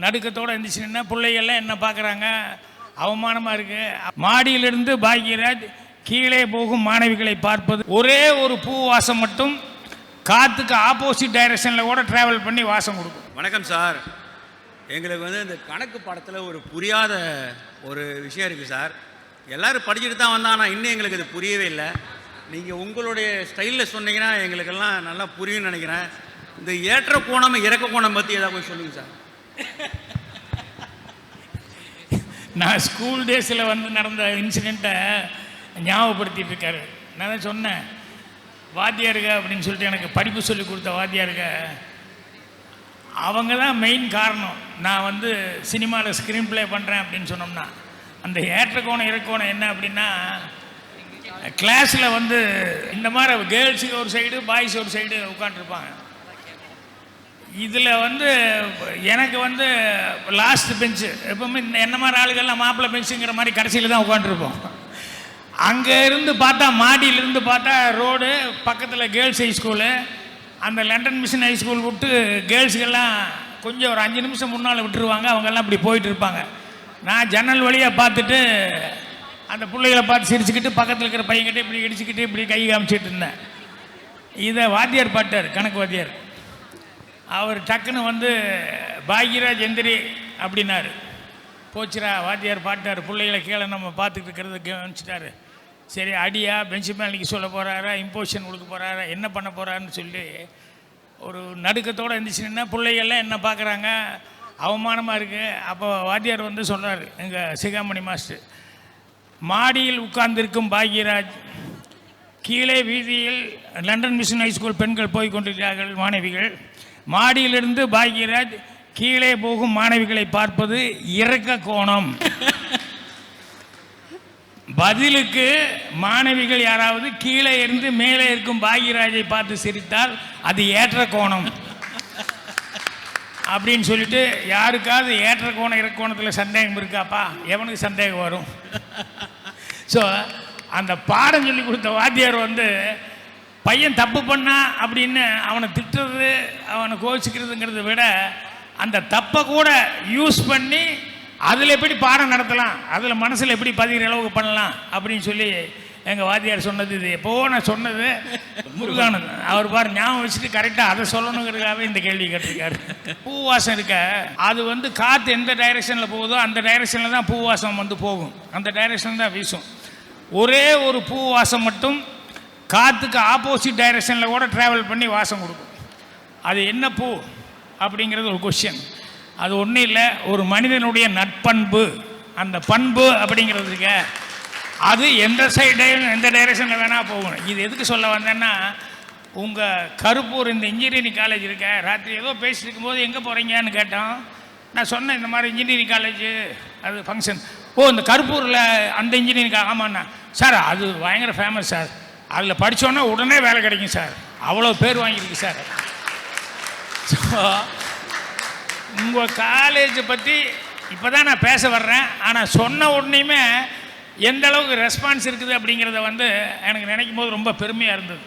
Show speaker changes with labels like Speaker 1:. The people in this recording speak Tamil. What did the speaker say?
Speaker 1: நடுக்கத்தோடு இருந்துச்சுன்னா பிள்ளைகள்லாம் என்ன பார்க்குறாங்க, அவமானமாக இருக்குது. மாடியிலிருந்து பாக்யராஜ் கீழே போகும் மாணவிகளை பார்ப்பது. ஒரே ஒரு பூ வாசம் மட்டும் காற்றுக்கு ஆப்போசிட் டைரக்ஷனில் கூட ட்ராவல் பண்ணி வாசம் கொடுக்கும்.
Speaker 2: வணக்கம் சார். எங்களுக்கு இந்த கணக்கு பாடத்தில் ஒரு புரியாத ஒரு விஷயம் இருக்குது சார். எல்லோரும் படிச்சுட்டு தான் வந்தால், ஆனால் இன்னும் எங்களுக்கு அது புரியவே இல்லை. நீங்கள் உங்களுடைய ஸ்டைலில் சொன்னீங்கன்னா எங்களுக்கெல்லாம் நல்லா புரியும்னு நினைக்கிறேன். இந்த ஏற்ற கோணம் இறக்க கோணம் பற்றி ஏதாவது கொஞ்சம் சொல்லுங்கள் சார்.
Speaker 1: நான் ஸ்கூல் டேஸில் நடந்த இன்சிடெண்ட்டை ஞாபகப்படுத்திட்டு இருக்காரு. நான் தான் சொன்னேன், வாத்தியாருங்க அப்படின்னு சொல்லிட்டு எனக்கு படிப்பு சொல்லி கொடுத்த வாத்தியாருங்க அவங்க தான் மெயின் காரணம். நான் சினிமாவில் ஸ்க்ரீன் ப்ளே பண்ணுறேன் அப்படின்னு சொன்னோம்னா, அந்த ஏற்ற கோணம் இறக்கோணம் என்ன அப்படின்னா, கிளாஸில் இந்த மாதிரி கேர்ள்ஸுக்கு ஒரு சைடு பாய்ஸ் ஒரு சைடு உட்காந்துருப்பாங்க. இதில் எனக்கு லாஸ்ட் பெஞ்சு, எப்பவுமே என்ன மாதிரி ஆளுகள்லாம் மாப்பிள்ளை பெஞ்சுங்கிற மாதிரி கடைசியில் தான் உட்காந்துருப்போம். அங்கே இருந்து பார்த்தா, மாடியிலிருந்து பார்த்தா ரோடு பக்கத்தில் கேர்ள்ஸ் ஹை ஸ்கூலு. அந்த லண்டன் மிஷன் ஹை ஸ்கூல் விட்டு கேர்ள்ஸுக்கெல்லாம் கொஞ்சம் ஒரு 5 நிமிஷம் முன்னால் விட்டுருவாங்க. அவங்கெல்லாம் இப்படி போயிட்டு இருப்பாங்க. நான் ஜன்னல் வழியாக பார்த்துட்டு அந்த பிள்ளைகளை பார்த்து சிரிச்சுக்கிட்டு பக்கத்தில் இருக்கிற பையன்கிட்ட இப்படி இடிச்சுக்கிட்டு இப்படி கை காமிச்சிட்டு இருந்தேன். இதை வாத்தியார் பாட்டார், கணக்கு வாத்தியார். அவர் டக்குன்னு பாக்யராஜ் எந்திரி அப்படின்னாரு. போச்சுரா வாத்தியார் பாட்டார், பிள்ளைகளை கீழே நம்ம பார்த்துட்டு இருக்கிறத கவனிச்சிட்டாரு. சரி, அடியா பெஞ்சு மேலே சொல்ல போகிறாரா, இம்போசிஷன் கொடுக்க போகிறாரா, என்ன பண்ண போகிறாருன்னு சொல்லி ஒரு நடுக்கத்தோடு இருந்துச்சுன்னா பிள்ளைகள்லாம் என்ன பார்க்குறாங்க, அவமானமாக இருக்குது. அப்போ வாத்தியார் சொல்கிறார், எங்கள் சிகாமணி மாஸ்டர், மாடியில் உட்கார்ந்திருக்கும் பாக்யராஜ், கீழே வீதியில் லண்டன் மிஷன் ஹைஸ்கூல் பெண்கள் போய் கொண்டிருக்கிறார்கள் மாணவிகள். மாடியிலிருந்து பாக்யராஜ் கீழே போகும் மாணவிகளை பார்ப்பது இறக்க கோணம். பதிலுக்கு மாணவிகள் யாராவது கீழே இருந்து மேலே இருக்கும் பாக்யராஜை பார்த்து சிரித்தால் அது ஏற்ற கோணம் அப்படின்னு சொல்லிட்டு, யாருக்காவது ஏற்ற கோணம் இறக்க கோணத்தில் சந்தேகம் இருக்காப்பா? எவனுக்கு சந்தேகம் வரும்? ஸோ அந்த பாடம் சொல்லி கொடுத்த வாத்தியார் பையன் தப்பு பண்ணா அப்படின்னு அவனை திட்டுறது, அவனை கோச்சிக்கிறதுங்கிறத விட அந்த தப்பை கூட யூஸ் பண்ணி அதில் எப்படி பாடம் நடத்தலாம், அதில் மனசில் எப்படி பதிகிற அளவுக்கு பண்ணலாம் அப்படின்னு சொல்லி எங்கள் வாத்தியார் சொன்னது. இது எப்போவோ நான் சொன்னது. முருகானந்த் அவர் ஞாபகம் வச்சுட்டு கரெக்டாக அதை சொல்லணுங்கிறதுக்காகவே இந்த கேள்வி கேட்டிருக்காரு. பூவாசம் இருக்க, அது காற்று எந்த டைரெக்ஷனில் போகுதோ அந்த டைரெக்ஷனில் தான் பூவாசம் போகும், அந்த டைரெக்ஷன் தான் வீசும். ஒரே ஒரு பூ வாசம் மட்டும் காற்றுக்கு ஆப்போசிட் டைரெக்ஷனில் கூட ட்ராவல் பண்ணி வாசம் கொடுக்கும். அது என்ன பூ அப்படிங்கிறது ஒரு கொஸ்டின். அது ஒன்றும் இல்லை, ஒரு மனிதனுடைய நட்பண்பு. அந்த பண்பு அப்படிங்கிறதுக்கு அது எந்த சைடையும் எந்த டைரெக்ஷனில் வேணால் போகணும். இது எதுக்கு சொல்ல வந்தேன்னா, உங்கள் கருப்பூர் இந்த இன்ஜினியரிங் காலேஜ் இருக்க, ராத்திரி ஏதோ பேசிட்டு இருக்கும்போது எங்கே போகிறீங்கன்னு கேட்டோம். நான் சொன்னேன், இந்த மாதிரி இன்ஜினியரிங் காலேஜ் அது ஃபங்க்ஷன். ஓ, இந்த கருப்பூரில் அந்த இன்ஜினியரிங் ஆமாண்ணா சார், அது பயங்கர ஃபேமஸ் சார், அதில் படித்தோன்னா உடனே வேலை கிடைக்கும் சார், அவ்வளோ பேர் வாங்கியிருக்கு சார். ஸோ உங்கள் காலேஜை பற்றி இப்போ தான் நான் பேச வர்றேன். ஆனால் சொன்ன உடனேயுமே எந்த அளவுக்கு ரெஸ்பான்ஸ் இருக்குது அப்படிங்கிறத எனக்கு நினைக்கும் போது ரொம்ப பெருமையாக இருந்தது.